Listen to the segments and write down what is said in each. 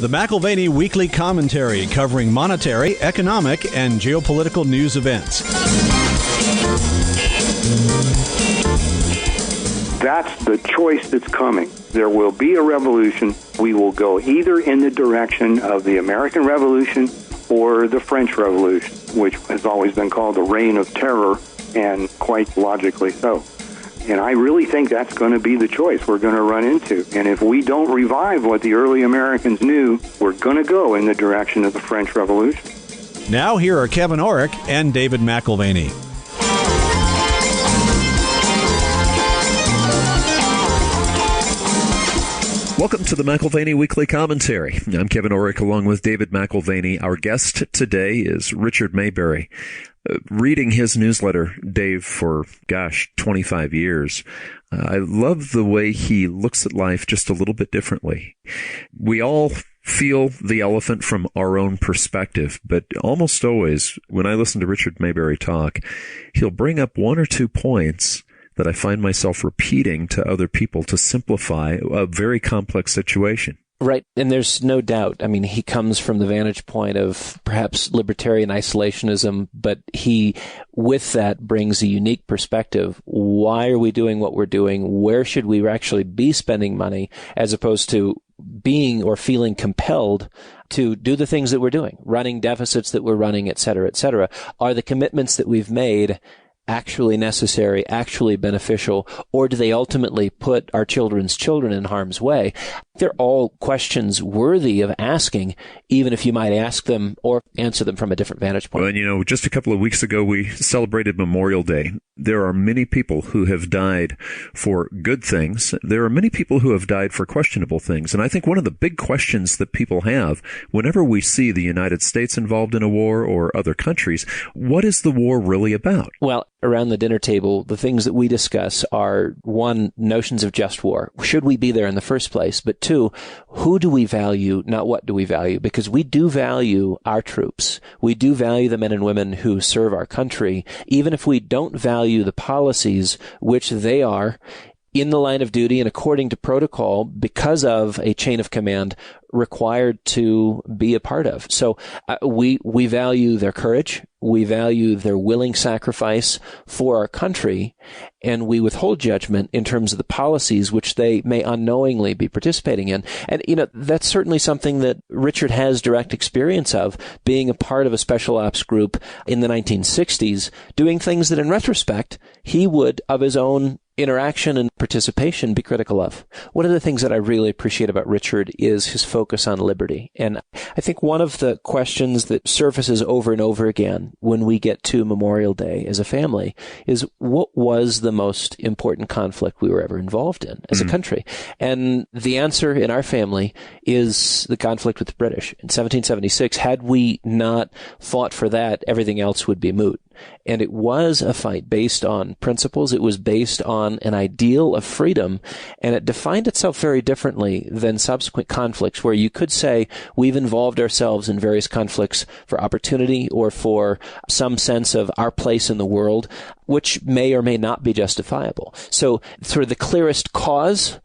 The McAlvany Weekly Commentary, covering monetary, economic, and geopolitical news events. That's the choice that's coming. There will be a revolution. We will go either in the direction of the American Revolution or the French Revolution, which has always been called the Reign of Terror, and quite logically so. And I really think that's going to be the choice we're going to run into. And if we don't revive what the early Americans knew, we're going to go in the direction of the French Revolution. Now here are Kevin Orrick and David McAlvany. Welcome to the McAlvany Weekly Commentary. I'm Kevin Orrick along with David McAlvany. Our guest today is Richard Maybury. Reading his newsletter, Dave, for, 25 years, I love the way he looks at life just a little bit differently. We all feel the elephant from our own perspective, but almost always, when I listen to Richard Maybury talk, he'll bring up one or two points that I find myself repeating to other people to simplify a very complex situation. Right. And there's no doubt. I mean, he comes from the vantage point of perhaps libertarian isolationism, but he, with that, brings a unique perspective. Why are we doing what we're doing? Where should we actually be spending money, as opposed to being or feeling compelled to do the things that we're doing, running deficits that we're running, et cetera, et cetera? Are the commitments that we've made actually necessary, actually beneficial, or do they ultimately put our children's children in harm's way? They're all questions worthy of asking, even if you might ask them or answer them from a different vantage point. Well, and just a couple of weeks ago, we celebrated Memorial Day. There are many people who have died for good things. There are many people who have died for questionable things. And I think one of the big questions that people have whenever we see the United States involved in a war or other countries, what is the war really about? Well, around the dinner table, the things that we discuss are, one, notions of just war. Should we be there in the first place? But two, who do we value, not what do we value? Because we do value our troops. We do value the men and women who serve our country, even if we don't value the policies which they are in the line of duty and according to protocol because of a chain of command required to be a part of. So we value their courage. We value their willing sacrifice for our country, and we withhold judgment in terms of the policies which they may unknowingly be participating in. And, that's certainly something that Richard has direct experience of, being a part of a special ops group in the 1960s, doing things that in retrospect he would, of his own interaction and participation, be critical of. One of the things that I really appreciate about Richard is his focus on liberty. And I think one of the questions that surfaces over and over again when we get to Memorial Day as a family is, what was the most important conflict we were ever involved in as a country? And the answer in our family is the conflict with the British. In 1776, had we not fought for that, everything else would be moot. And it was a fight based on principles. It was based on an ideal of freedom, and it defined itself very differently than subsequent conflicts, where you could say we've involved ourselves in various conflicts for opportunity or for some sense of our place in the world, which may or may not be justifiable. So sort of the clearest cause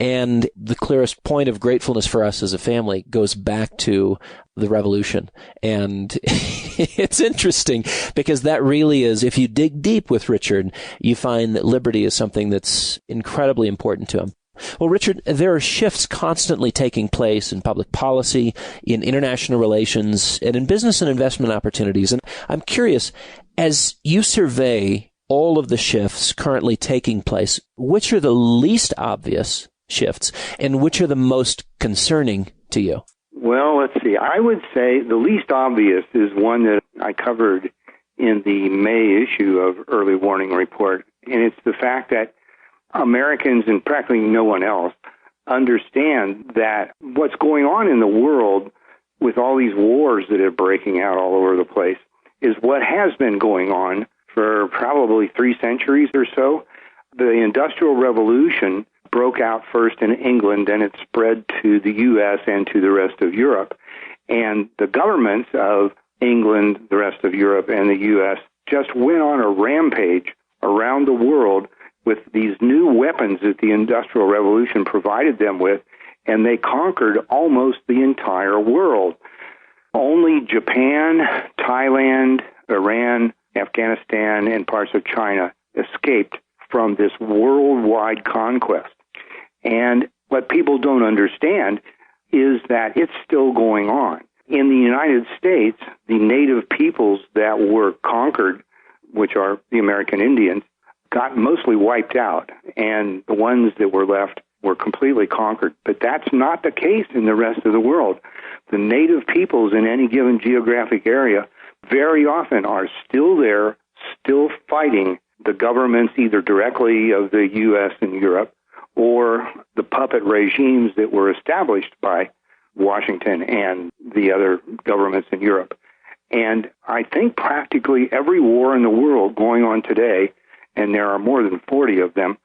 and the clearest point of gratefulness for us as a family goes back to the revolution. And it's interesting because that really is, if you dig deep with Richard, you find that liberty is something that's incredibly important to him. Well, Richard, there are shifts constantly taking place in public policy, in international relations, and in business and investment opportunities. And I'm curious, as you survey all of the shifts currently taking place, which are the least obvious shifts, and which are the most concerning to you? Well, let's see. I would say the least obvious is one that I covered in the May issue of Early Warning Report, and it's the fact that Americans and practically no one else understand that what's going on in the world with all these wars that are breaking out all over the place is what has been going on for probably 3 centuries or so. The Industrial Revolution broke out first in England, then it spread to the U.S. and to the rest of Europe. And the governments of England, the rest of Europe, and the U.S. just went on a rampage around the world with these new weapons that the Industrial Revolution provided them with, and they conquered almost the entire world. Only Japan, Thailand, Iran, Afghanistan, and parts of China escaped from this worldwide conquest. And what people don't understand is that it's still going on. In the United States, the native peoples that were conquered, which are the American Indians, got mostly wiped out, and the ones that were left were completely conquered. But that's not the case in the rest of the world. The native peoples in any given geographic area very often are still there, still fighting the governments either directly of the U.S. and Europe or the puppet regimes that were established by Washington and the other governments in Europe. And I think practically every war in the world going on today, and there are more than 40 of them,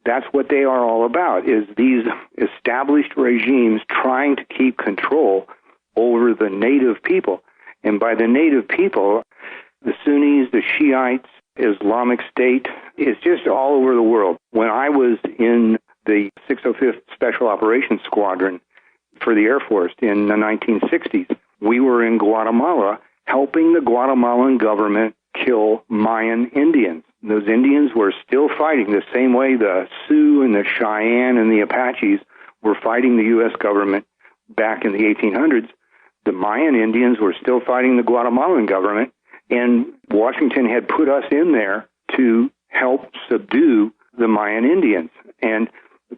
that's what they are all about, is these established regimes trying to keep control over the native people. And by the native people, the Sunnis, the Shiites, Islamic State, it's just all over the world. When I was in the 605th Special Operations Squadron for the Air Force in the 1960s, we were in Guatemala helping the Guatemalan government kill Mayan Indians. Those Indians were still fighting the same way the Sioux and the Cheyenne and the Apaches were fighting the U.S. government back in the 1800s. The Mayan Indians were still fighting the Guatemalan government, and Washington had put us in there to help subdue the Mayan Indians. And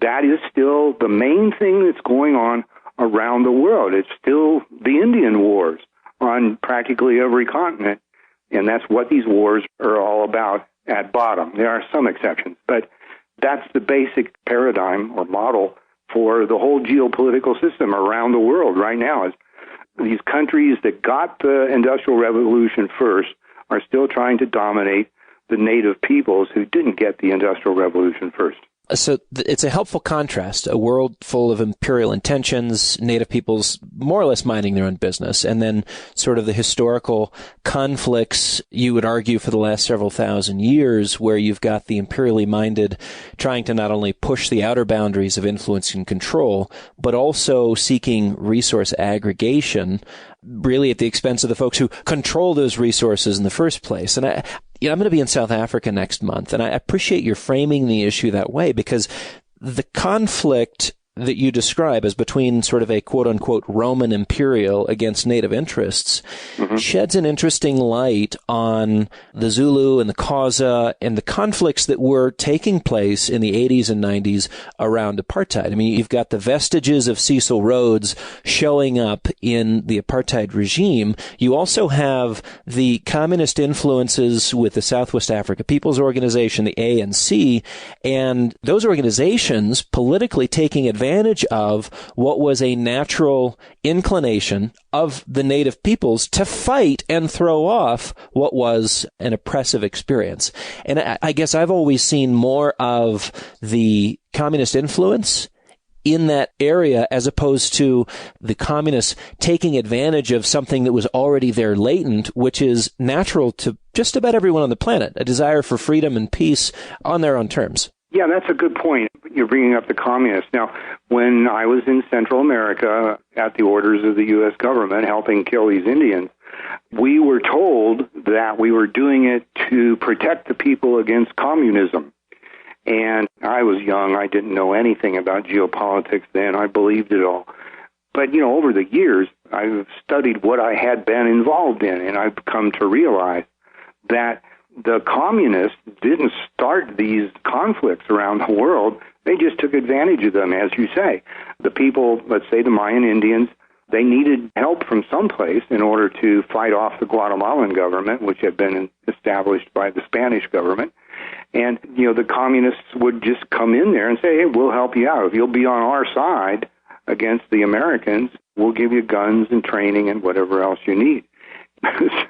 that is still the main thing that's going on around the world. It's still the Indian wars on practically every continent, and that's what these wars are all about at bottom. There are some exceptions, but that's the basic paradigm or model for the whole geopolitical system around the world right now. Is these countries that got the Industrial Revolution first are still trying to dominate the native peoples who didn't get the Industrial Revolution first. So it's a helpful contrast, a world full of imperial intentions, native peoples more or less minding their own business, and then sort of the historical conflicts, you would argue, for the last several thousand years, where you've got the imperially minded trying to not only push the outer boundaries of influence and control, but also seeking resource aggregation, really at the expense of the folks who control those resources in the first place. And I'm going to be in South Africa next month, and I appreciate your framing the issue that way, because the conflict that you describe as between sort of a quote-unquote Roman imperial against native interests sheds an interesting light on the Zulu and the Xhosa and the conflicts that were taking place in the 80s and 90s around apartheid. I mean, you've got the vestiges of Cecil Rhodes showing up in the apartheid regime. You also have the communist influences with the Southwest Africa People's Organization, the ANC, and those organizations politically taking advantage of what was a natural inclination of the native peoples to fight and throw off what was an oppressive experience. And I guess I've always seen more of the communist influence in that area as opposed to the communists taking advantage of something that was already there latent, which is natural to just about everyone on the planet, a desire for freedom and peace on their own terms. Yeah, that's a good point. You're bringing up the communists. Now, when I was in Central America at the orders of the U.S. government helping kill these Indians, we were told that we were doing it to protect the people against communism. And I was young. I didn't know anything about geopolitics then. I believed it all. But, over the years, I've studied what I had been involved in, and I've come to realize that the communists didn't start these conflicts around the world. They just took advantage of them, as you say. The people, let's say the Mayan Indians, they needed help from someplace in order to fight off the Guatemalan government, which had been established by the Spanish government. And, the communists would just come in there and say, hey, we'll help you out. If you'll be on our side against the Americans, we'll give you guns and training and whatever else you need.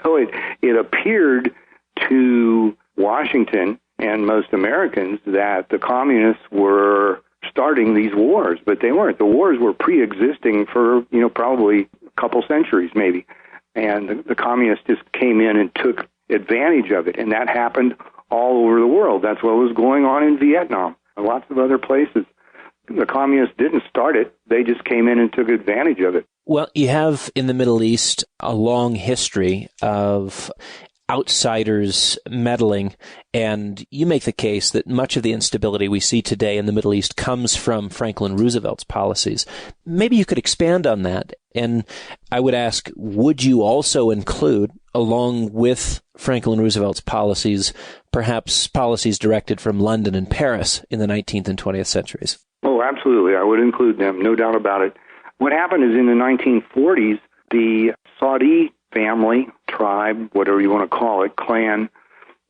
So it appeared to Washington and most Americans that the communists were starting these wars, but they weren't. The wars were pre-existing for, probably a couple centuries maybe. And the communists just came in and took advantage of it, and that happened all over the world. That's what was going on in Vietnam and lots of other places. The communists didn't start it. They just came in and took advantage of it. Well, you have in the Middle East a long history of outsiders meddling, and you make the case that much of the instability we see today in the Middle East comes from Franklin Roosevelt's policies. Maybe you could expand on that, and I would ask, would you also include, along with Franklin Roosevelt's policies, perhaps policies directed from London and Paris in the 19th and 20th centuries? Oh, absolutely. I would include them, no doubt about it. What happened is in the 1940s, the Saudi family, tribe, whatever you want to call it, clan,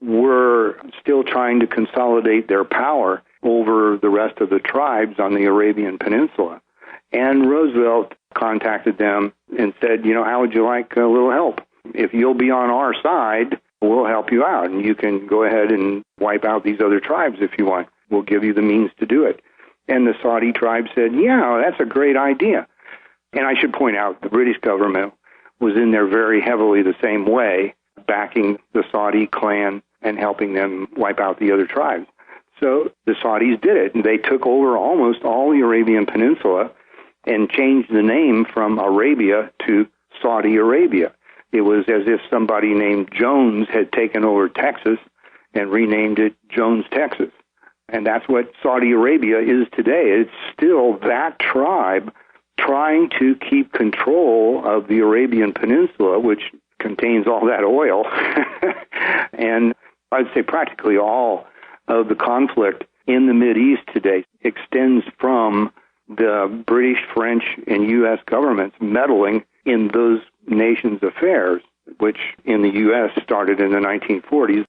were still trying to consolidate their power over the rest of the tribes on the Arabian Peninsula. And Roosevelt contacted them and said, how would you like a little help? If you'll be on our side, we'll help you out, and you can go ahead and wipe out these other tribes if you want. We'll give you the means to do it. And the Saudi tribe said, yeah, that's a great idea. And I should point out, the British government was in there very heavily the same way, backing the Saudi clan and helping them wipe out the other tribes. So the Saudis did it, and they took over almost all the Arabian Peninsula and changed the name from Arabia to Saudi Arabia. It was as if somebody named Jones had taken over Texas and renamed it Jones, Texas. And that's what Saudi Arabia is today. It's still that tribe trying to keep control of the Arabian Peninsula, which contains all that oil. And I'd say practically all of the conflict in the Mideast today extends from the British, French, and U.S. governments meddling in those nations' affairs, which in the U.S. started in the 1940s.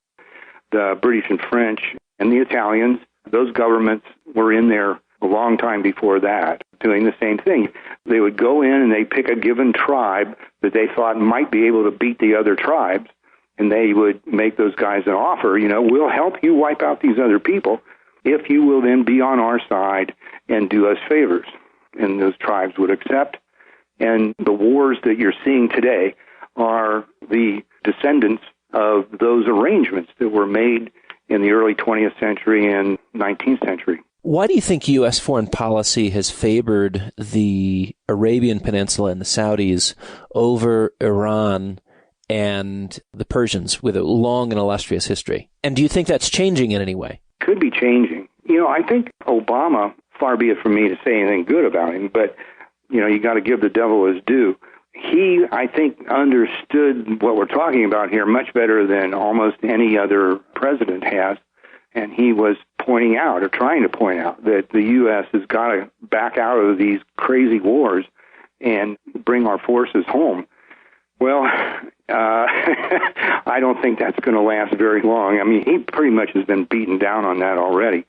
The British and French and the Italians, those governments were in there a long time before that, doing the same thing. They would go in and they pick a given tribe that they thought might be able to beat the other tribes, and they would make those guys an offer, we'll help you wipe out these other people if you will then be on our side and do us favors. And those tribes would accept. And the wars that you're seeing today are the descendants of those arrangements that were made in the early 20th century and 19th century. Why do you think U.S. foreign policy has favored the Arabian Peninsula and the Saudis over Iran and the Persians with a long and illustrious history? And do you think that's changing in any way? Could be changing. I think Obama, far be it from me to say anything good about him, but, you got to give the devil his due. He, I think, understood what we're talking about here much better than almost any other president has. And he was pointing out, or trying to point out, that the U.S. has got to back out of these crazy wars and bring our forces home. Well, I don't think that's going to last very long. I mean, he pretty much has been beaten down on that already.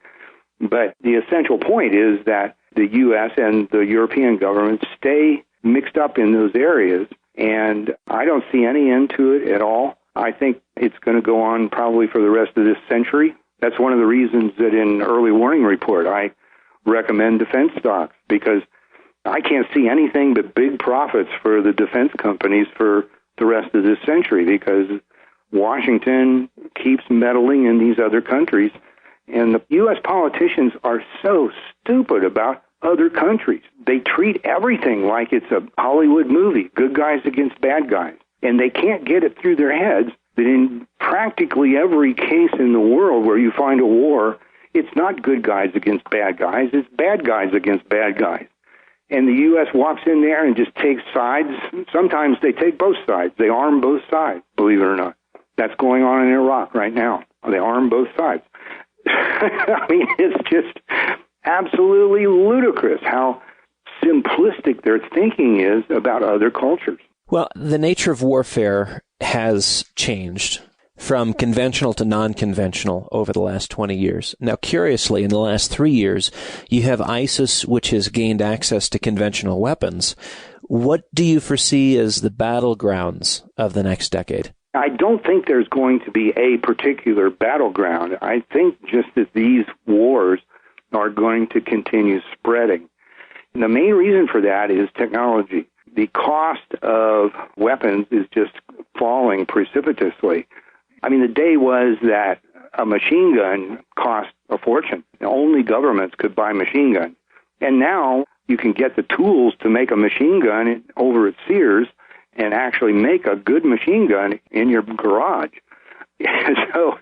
But the essential point is that the U.S. and the European governments stay mixed up in those areas, and I don't see any end to it at all. I think it's going to go on probably for the rest of this century. That's one of the reasons that in Early Warning Report I recommend defense stocks, because I can't see anything but big profits for the defense companies for the rest of this century, because Washington keeps meddling in these other countries, and the U.S. politicians are so stupid about other countries. They treat everything like it's a Hollywood movie, good guys against bad guys, and they can't get it through their heads that in practically every case in the world where you find a war, it's not good guys against bad guys, it's bad guys against bad guys. And the U.S. walks in there and just takes sides. Sometimes they take both sides. They arm both sides, believe it or not. That's going on in Iraq right now. They arm both sides. I mean, it's just absolutely ludicrous how simplistic their thinking is about other cultures. Well, the nature of warfare has changed from conventional to non-conventional over the last 20 years. Now, curiously, in the last 3 years, you have ISIS, which has gained access to conventional weapons. What do you foresee as the battlegrounds of the next decade? I don't think there's going to be a particular battleground. I think just that these wars are going to continue spreading. And the main reason for that is technology. The cost of weapons is just falling precipitously. I mean, the day was that a machine gun cost a fortune. Only governments could buy machine guns. And now you can get the tools to make a machine gun over at Sears and actually make a good machine gun in your garage. So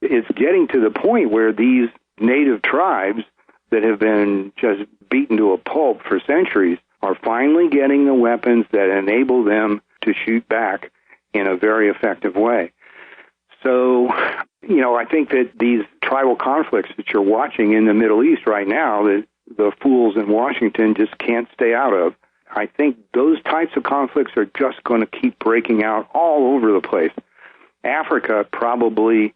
it's getting to the point where these native tribes that have been just beaten to a pulp for centuries are finally getting the weapons that enable them to shoot back in a very effective way. So, I think that these tribal conflicts that you're watching in the Middle East right now, that the fools in Washington just can't stay out of, I think those types of conflicts are just going to keep breaking out all over the place. Africa probably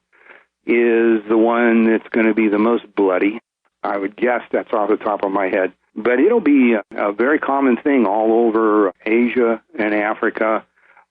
is the one that's going to be the most bloody. I would guess that's off the top of my head. But it'll be a very common thing all over Asia and Africa,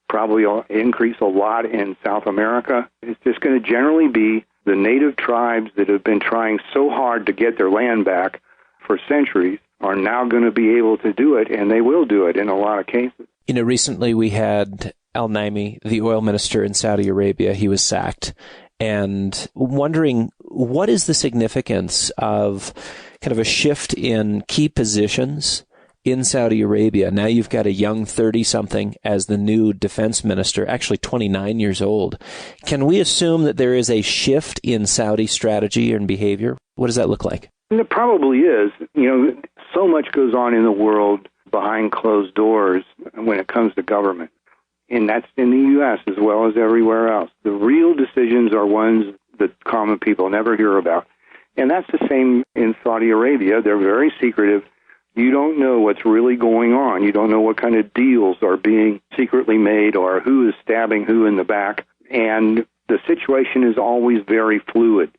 probably increase a lot in South America. It's just going to generally be the native tribes that have been trying so hard to get their land back for centuries are now going to be able to do it, and they will do it in a lot of cases. Recently we had Al-Naimi, the oil minister in Saudi Arabia. He was sacked. And wondering, what is the significance of kind of a shift in key positions in Saudi Arabia? Now you've got a young 30-something as the new defense minister, actually 29 years old. Can we assume that there is a shift in Saudi strategy and behavior? What does that look like? It probably is. So much goes on in the world behind closed doors when it comes to government. And that's in the U.S. as well as everywhere else. The real decisions are ones that common people never hear about. And that's the same in Saudi Arabia. They're very secretive. You don't know what's really going on. You don't know what kind of deals are being secretly made or who is stabbing who in the back. And the situation is always very fluid.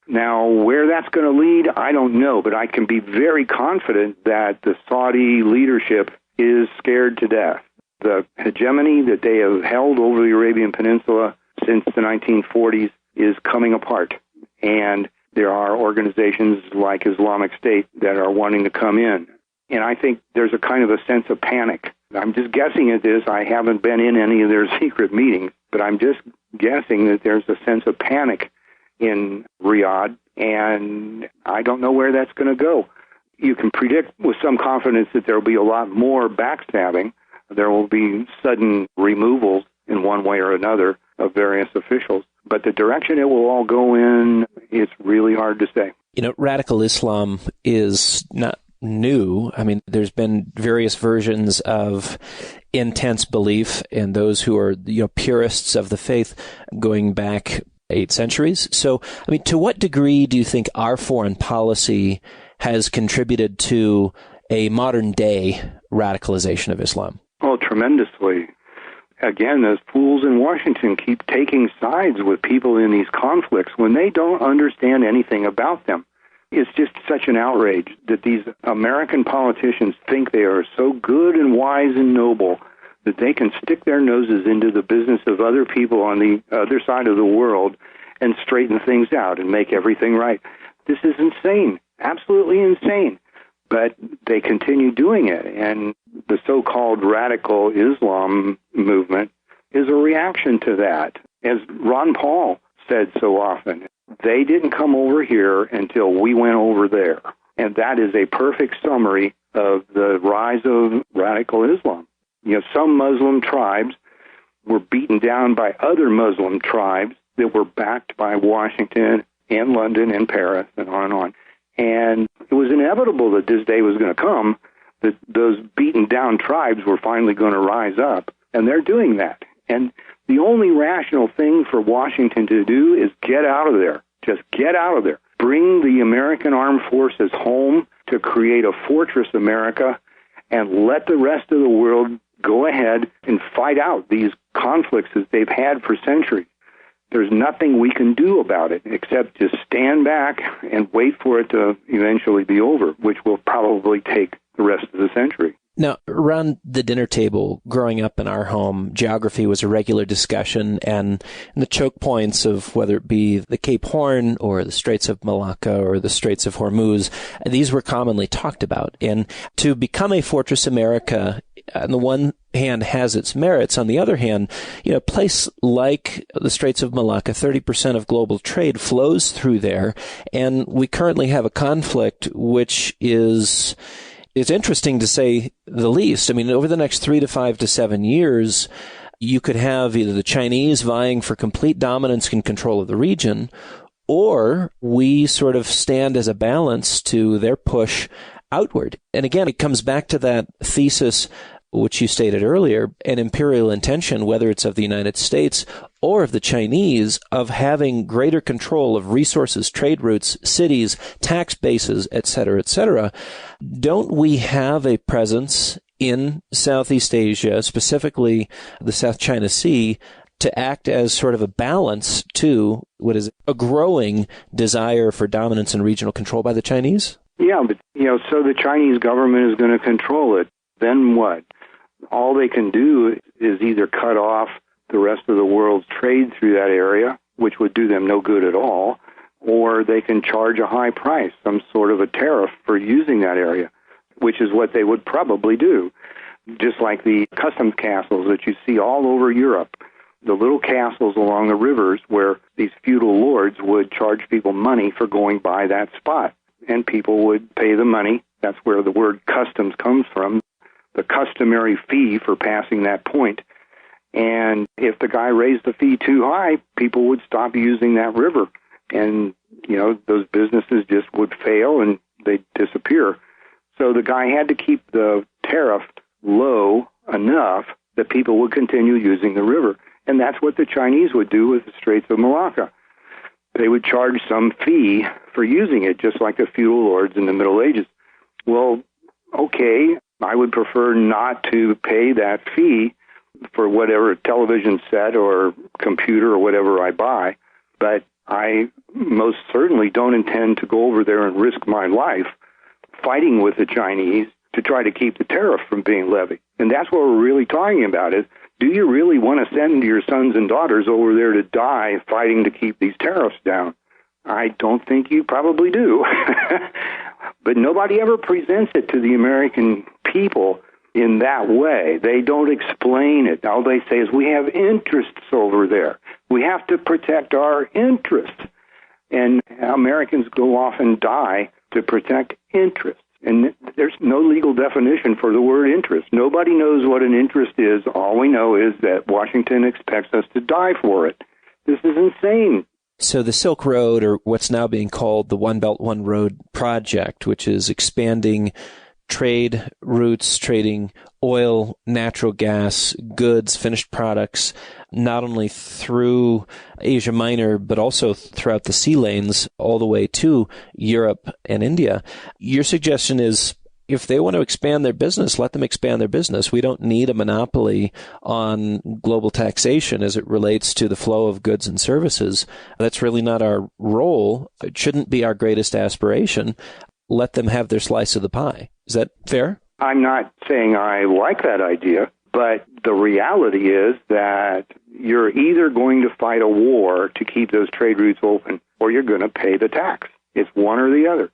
Now, where that's going to lead, I don't know, but I can be very confident that the Saudi leadership is scared to death. The hegemony that they have held over the Arabian Peninsula since the 1940s is coming apart. And there are organizations like Islamic State that are wanting to come in. And I think there's a kind of a sense of panic. I'm just guessing at this. I haven't been in any of their secret meetings, but I'm just guessing that there's a sense of panic in Riyadh, and I don't know where that's going to go. You can predict with some confidence that there will be a lot more backstabbing. There will be sudden removals in one way or another of various officials. But the direction it will all go in, it's really hard to say. Radical Islam is not new. I mean, there's been various versions of intense belief, and those who are, purists of the faith going back 8 centuries. So, to what degree do you think our foreign policy has contributed to a modern day radicalization of Islam? Oh, tremendously. Again, those fools in Washington keep taking sides with people in these conflicts when they don't understand anything about them. It's just such an outrage that these American politicians think they are so good and wise and noble that they can stick their noses into the business of other people on the other side of the world and straighten things out and make everything right. This is insane, absolutely insane. But they continue doing it, and the so-called radical Islam movement is a reaction to that. As Ron Paul said so often, they didn't come over here until we went over there. And that is a perfect summary of the rise of radical Islam. Some Muslim tribes were beaten down by other Muslim tribes that were backed by Washington and London and Paris and on and on. And it was inevitable that this day was going to come, that those beaten down tribes were finally going to rise up. And they're doing that. And the only rational thing for Washington to do is get out of there. Just get out of there. Bring the American armed forces home to create a fortress America and let the rest of the world go ahead and fight out these conflicts that they've had for centuries. There's nothing we can do about it except just stand back and wait for it to eventually be over, which will probably take the rest of the century. Now, around the dinner table, growing up in our home, geography was a regular discussion, and the choke points of whether it be the Cape Horn or the Straits of Malacca or the Straits of Hormuz, these were commonly talked about. And to become a fortress America on the one hand has its merits. On the other hand, a place like the Straits of Malacca, 30% of global trade flows through there. And we currently have a conflict which is interesting to say the least. I mean, over the next 3 to 5 to 7 years, you could have either the Chinese vying for complete dominance and control of the region, or we sort of stand as a balance to their push outward. And again, it comes back to that thesis which you stated earlier, an imperial intention, whether it's of the United States or of the Chinese, of having greater control of resources, trade routes, cities, tax bases, et cetera, et cetera. Don't we have a presence in Southeast Asia, specifically the South China Sea, to act as sort of a balance to what is a growing desire for dominance and regional control by the Chinese? Yeah, but, so the Chinese government is going to control it. Then what? All they can do is either cut off the rest of the world's trade through that area, which would do them no good at all, or they can charge a high price, some sort of a tariff for using that area, which is what they would probably do. Just like the customs castles that you see all over Europe, the little castles along the rivers where these feudal lords would charge people money for going by that spot, and people would pay the money. That's where the word customs comes from, the customary fee for passing that point. And if the guy raised the fee too high, people would stop using that river. And, those businesses just would fail and they'd disappear. So the guy had to keep the tariff low enough that people would continue using the river. And that's what the Chinese would do with the Straits of Malacca. They would charge some fee for using it, just like the feudal lords in the Middle Ages. Well, okay, I would prefer not to pay that fee for whatever television set or computer or whatever I buy, but I most certainly don't intend to go over there and risk my life fighting with the Chinese to try to keep the tariff from being levied. And that's what we're really talking about is, do you really want to send your sons and daughters over there to die fighting to keep these tariffs down? I don't think you probably do. But nobody ever presents it to the American people in that way. They don't explain it. All they say is, we have interests over there. We have to protect our interests. And Americans go off and die to protect interests. And there's no legal definition for the word interest. Nobody knows what an interest is. All we know is that Washington expects us to die for it. This is insane. So the Silk Road, or what's now being called the One Belt, One Road project, which is expanding trade routes, trading oil, natural gas, goods, finished products, not only through Asia Minor, but also throughout the sea lanes all the way to Europe and India. Your suggestion is, if they want to expand their business, let them expand their business. We don't need a monopoly on global taxation as it relates to the flow of goods and services. That's really not our role. It shouldn't be our greatest aspiration. Let them have their slice of the pie. Is that fair? I'm not saying I like that idea, but the reality is that you're either going to fight a war to keep those trade routes open, or you're going to pay the tax. It's one or the other.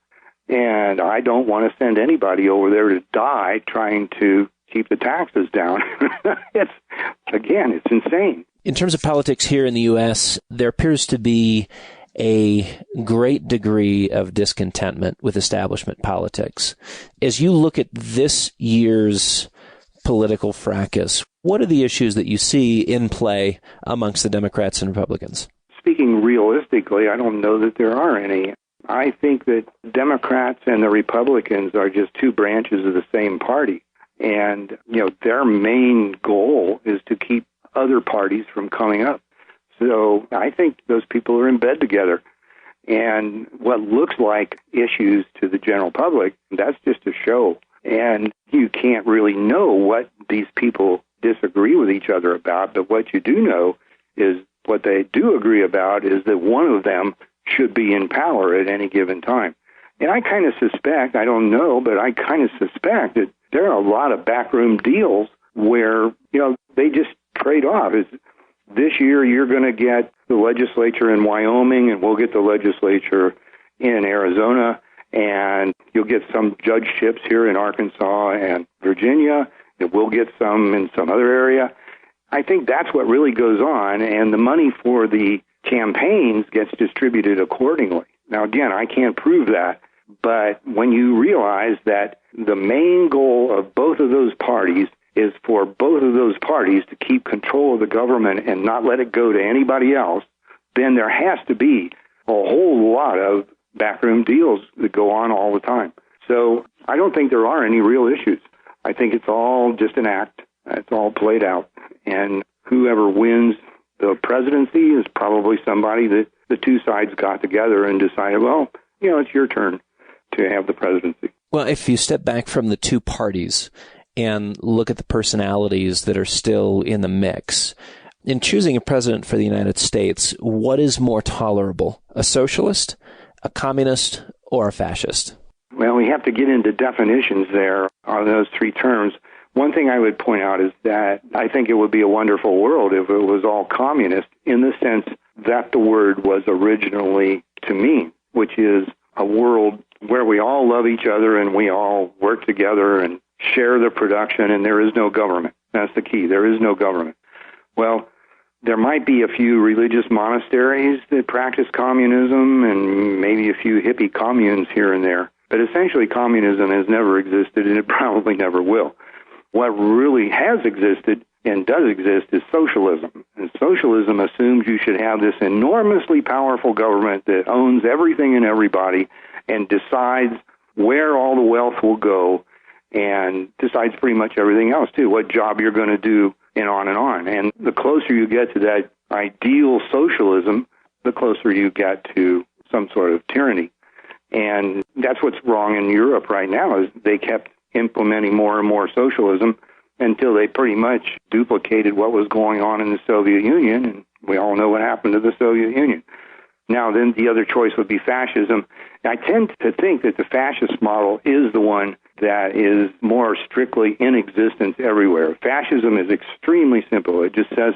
And I don't want to send anybody over there to die trying to keep the taxes down. It's insane. In terms of politics here in the U.S., there appears to be a great degree of discontentment with establishment politics. As you look at this year's political fracas, what are the issues that you see in play amongst the Democrats and Republicans? Speaking realistically, I don't know that there are any. I think that Democrats and the Republicans are just two branches of the same party. And, their main goal is to keep other parties from coming up. So I think those people are in bed together. And what looks like issues to the general public, that's just a show. And you can't really know what these people disagree with each other about. But what you do know is what they do agree about is that one of them should be in power at any given time. And I kind of suspect, I don't know, but I kind of suspect that there are a lot of backroom deals where, they just trade off. This year you're going to get the legislature in Wyoming, and we'll get the legislature in Arizona, and you'll get some judgeships here in Arkansas and Virginia, We'll get some in some other area. I think that's what really goes on, and the money for the campaigns gets distributed accordingly. Now, again, I can't prove that, but when you realize that the main goal of both of those parties is for both of those parties to keep control of the government and not let it go to anybody else, then there has to be a whole lot of backroom deals that go on all the time. So I don't think there are any real issues. I think it's all just an act. It's all played out. And whoever wins the presidency is probably somebody that the two sides got together and decided, well, it's your turn to have the presidency. Well, if you step back from the two parties and look at the personalities that are still in the mix, in choosing a president for the United States, what is more tolerable, a socialist, a communist, or a fascist? Well, we have to get into definitions there on those three terms. One thing I would point out is that I think it would be a wonderful world if it was all communist, in the sense that the word was originally to mean, which is a world where we all love each other and we all work together and share the production, and there is no government. That's the key. There is no government. Well, there might be a few religious monasteries that practice communism and maybe a few hippie communes here and there. But essentially, communism has never existed, and it probably never will. What really has existed and does exist is socialism. And socialism assumes you should have this enormously powerful government that owns everything and everybody and decides where all the wealth will go and decides pretty much everything else, too, what job you're going to do, and on and on. And the closer you get to that ideal socialism, the closer you get to some sort of tyranny. And that's what's wrong in Europe right now, is they kept implementing more and more socialism until they pretty much duplicated what was going on in the Soviet Union, and we all know what happened to the Soviet Union. Now, then the other choice would be fascism. I tend to think that the fascist model is the one that is more strictly in existence everywhere. Fascism is extremely simple. It just says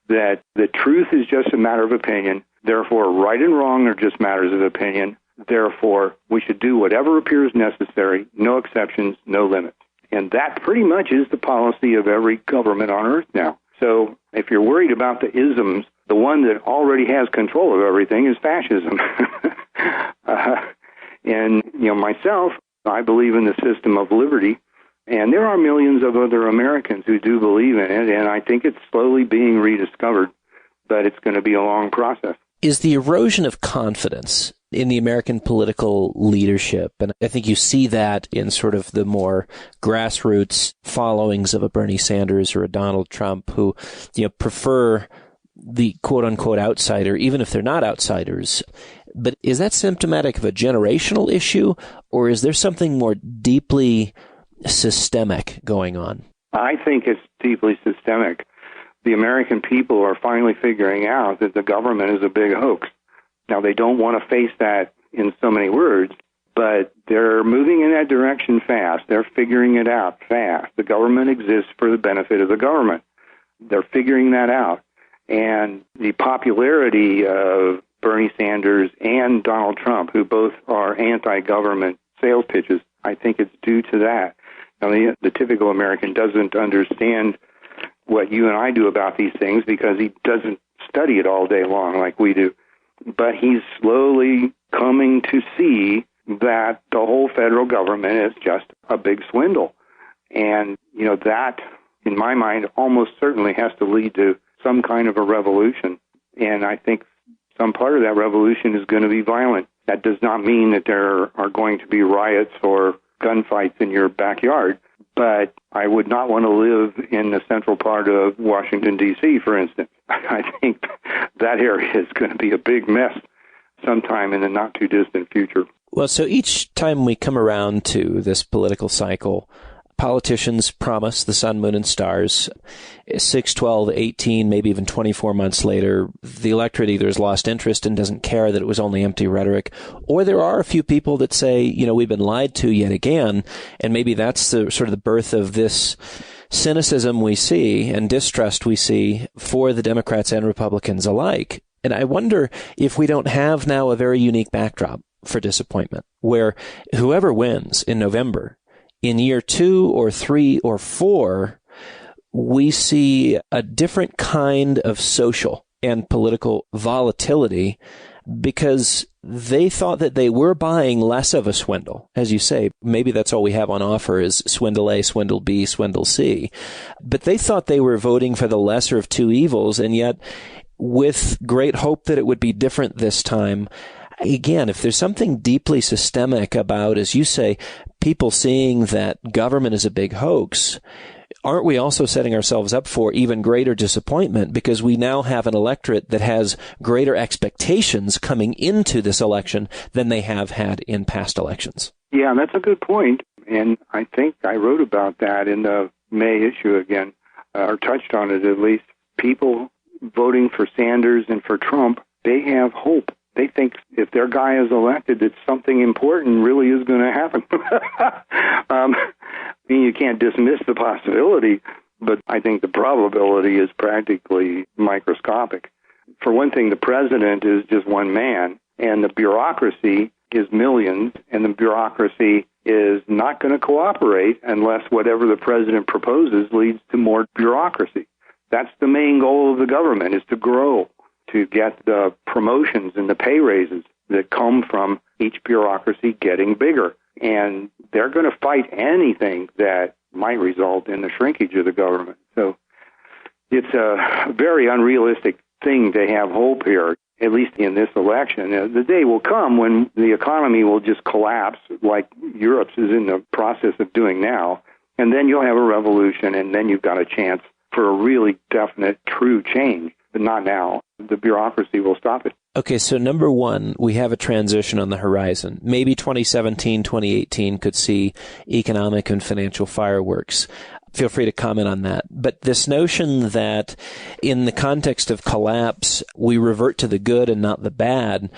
that the truth is just a matter of opinion, therefore right and wrong are just matters of opinion, therefore we should do whatever appears necessary, no exceptions, no limits. And that pretty much is the policy of every government on earth now. So if you're worried about the isms, the one that already has control of everything is fascism. And, myself, I believe in the system of liberty, and there are millions of other Americans who do believe in it, and I think it's slowly being rediscovered, but it's going to be a long process. Is the erosion of confidence in the American political leadership, and I think you see that in sort of the more grassroots followings of a Bernie Sanders or a Donald Trump, who prefer the quote-unquote outsider, even if they're not outsiders. But is that symptomatic of a generational issue, or is there something more deeply systemic going on? I think it's deeply systemic. The American people are finally figuring out that the government is a big hoax. Now, they don't want to face that in so many words, but they're moving in that direction fast. They're figuring it out fast. The government exists for the benefit of the government. They're figuring that out. And the popularity of Bernie Sanders and Donald Trump, who both are anti-government sales pitches, I think it's due to that. Now, the typical American doesn't understand what you and I do about these things because he doesn't study it all day long like we do. But he's slowly coming to see that the whole federal government is just a big swindle. And, that, in my mind, almost certainly has to lead to some kind of a revolution. And I think some part of that revolution is going to be violent. That does not mean that there are going to be riots or gunfights in your backyard, but I would not want to live in the central part of Washington, D.C., for instance. I think that area is going to be a big mess sometime in the not-too-distant future. Well, so each time we come around to this political cycle, politicians promise the sun, moon, and stars. 6, 12, 18, maybe even 24 months later, the electorate either has lost interest and doesn't care that it was only empty rhetoric, or there are a few people that say, we've been lied to yet again, and maybe that's the sort of the birth of this cynicism we see and distrust we see for the Democrats and Republicans alike. And I wonder if we don't have now a very unique backdrop for disappointment, where whoever wins in November In year 2 or 3 or 4, we see a different kind of social and political volatility because they thought that they were buying less of a swindle. As you say, maybe that's all we have on offer is swindle A, swindle B, swindle C. But they thought they were voting for the lesser of two evils, and yet with great hope that it would be different this time. Again, if there's something deeply systemic about, as you say, people seeing that government is a big hoax, aren't we also setting ourselves up for even greater disappointment because we now have an electorate that has greater expectations coming into this election than they have had in past elections? Yeah, that's a good point. And I think I wrote about that in the May issue again, or touched on it at least. People voting for Sanders and for Trump, they have hope. They think if their guy is elected, that something important really is going to happen. I mean, you can't dismiss the possibility, but I think the probability is practically microscopic. For one thing, the president is just one man, and the bureaucracy is millions, and the bureaucracy is not going to cooperate unless whatever the president proposes leads to more bureaucracy. That's the main goal of the government, is to grow, to get the promotions and the pay raises that come from each bureaucracy getting bigger. And they're going to fight anything that might result in the shrinkage of the government. So it's a very unrealistic thing to have hope here, at least in this election. The day will come when the economy will just collapse like Europe's is in the process of doing now, and then you'll have a revolution, and then you've got a chance for a really definite, true change. But not now. The bureaucracy will stop it. Okay, so number one, we have a transition on the horizon. Maybe 2017, 2018 could see economic and financial fireworks. Feel free to comment on that. But this notion that in the context of collapse, we revert to the good and not the bad,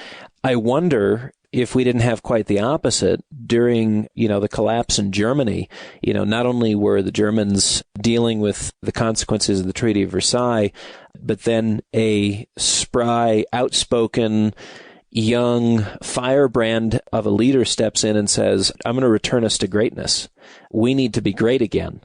I wonder if we didn't have quite the opposite during, the collapse in Germany. Not only were the Germans dealing with the consequences of the Treaty of Versailles, but then a spry, outspoken, young firebrand of a leader steps in and says, I'm going to return us to greatness. We need to be great again.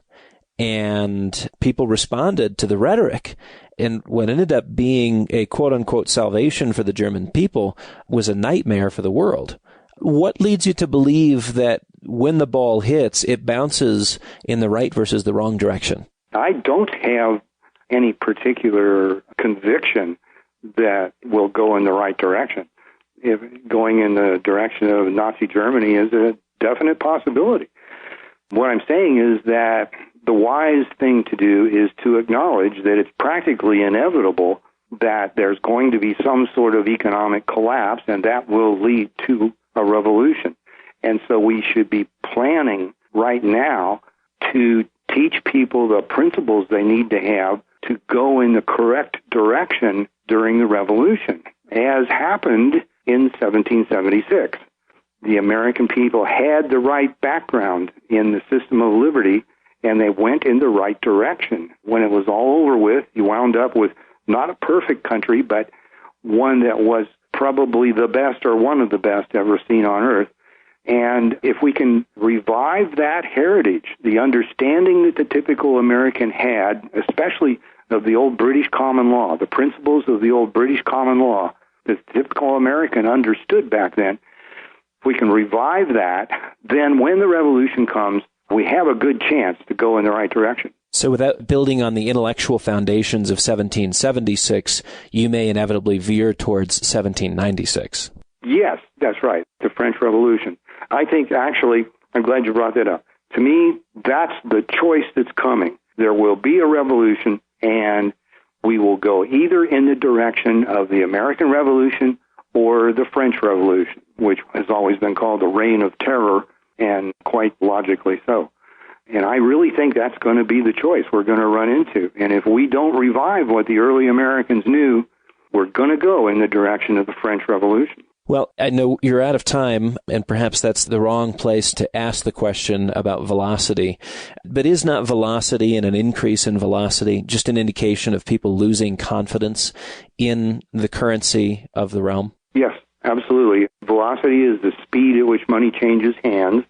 And people responded to the rhetoric. And what ended up being a quote-unquote salvation for the German people was a nightmare for the world. What leads you to believe that when the ball hits, it bounces in the right versus the wrong direction? I don't have any particular conviction that will go in the right direction. If going in the direction of Nazi Germany is a definite possibility. What I'm saying is that the wise thing to do is to acknowledge that it's practically inevitable that there's going to be some sort of economic collapse, and that will lead to a revolution. And so we should be planning right now to teach people the principles they need to have to go in the correct direction during the revolution, as happened in 1776. The American people had the right background in the system of liberty, and they went in the right direction. When it was all over with, you wound up with not a perfect country, but one that was probably the best or one of the best ever seen on earth. And if we can revive that heritage, the understanding that the typical American had, especially of the old British common law, the principles of the old British common law, that the typical American understood back then, if we can revive that, then when the revolution comes, we have a good chance to go in the right direction. So without building on the intellectual foundations of 1776, you may inevitably veer towards 1796. Yes, that's right, the French Revolution. I think, actually, I'm glad you brought that up. To me, that's the choice that's coming. There will be a revolution, and we will go either in the direction of the American Revolution or the French Revolution, which has always been called the Reign of Terror, and quite logically so. And I really think that's going to be the choice we're going to run into. And if we don't revive what the early Americans knew, we're going to go in the direction of the French Revolution. Well, I know you're out of time, and perhaps that's the wrong place to ask the question about velocity. But is not velocity and an increase in velocity just an indication of people losing confidence in the currency of the realm? Yes, absolutely. Velocity is the speed at which money changes hands.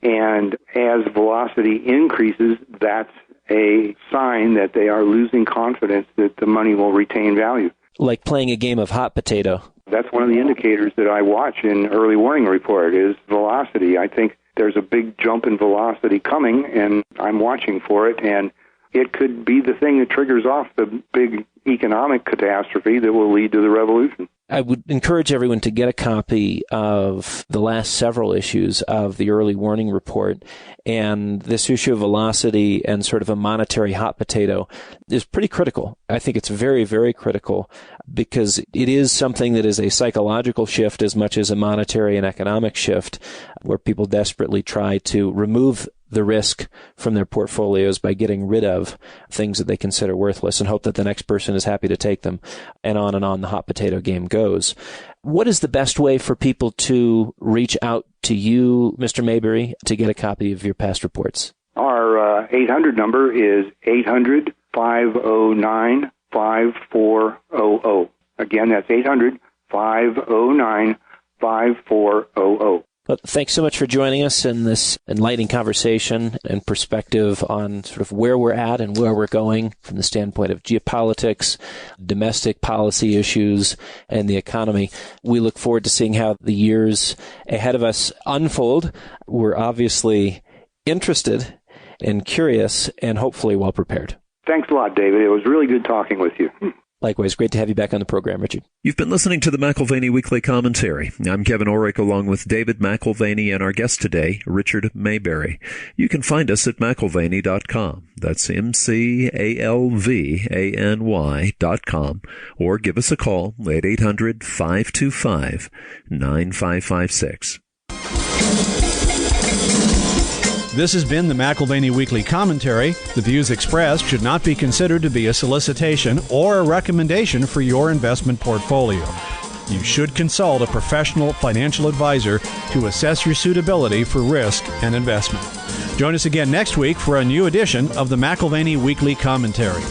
And as velocity increases, that's a sign that they are losing confidence that the money will retain value. Like playing a game of hot potato. That's one of the indicators that I watch in early warning report is velocity. I think there's a big jump in velocity coming, and I'm watching for it, and it could be the thing that triggers off the big economic catastrophe that will lead to the revolution. I would encourage everyone to get a copy of the last several issues of the early warning report. And this issue of velocity and sort of a monetary hot potato is pretty critical. I think it's very, very critical because it is something that is a psychological shift as much as a monetary and economic shift, where people desperately try to remove the risk from their portfolios by getting rid of things that they consider worthless and hope that the next person is happy to take them. And on the hot potato game goes. What is the best way for people to reach out to you, Mr. Maybury, to get a copy of your past reports? Our 800 number is 800-509-5400. Again, that's 800-509-5400. Well, thanks so much for joining us in this enlightening conversation and perspective on sort of where we're at and where we're going from the standpoint of geopolitics, domestic policy issues, and the economy. We look forward to seeing how the years ahead of us unfold. We're obviously interested and curious and hopefully well prepared. Thanks a lot, David. It was really good talking with you. Likewise, great to have you back on the program, Richard. You've been listening to the McAlvany Weekly Commentary. I'm Kevin Orrick along with David McAlvany and our guest today, Richard Maybury. You can find us at McAlvany.com. That's McAlvany.com. Or give us a call at 800-525-9556. This has been the McAlvany Weekly Commentary. The views expressed should not be considered to be a solicitation or a recommendation for your investment portfolio. You should consult a professional financial advisor to assess your suitability for risk and investment. Join us again next week for a new edition of the McAlvany Weekly Commentary.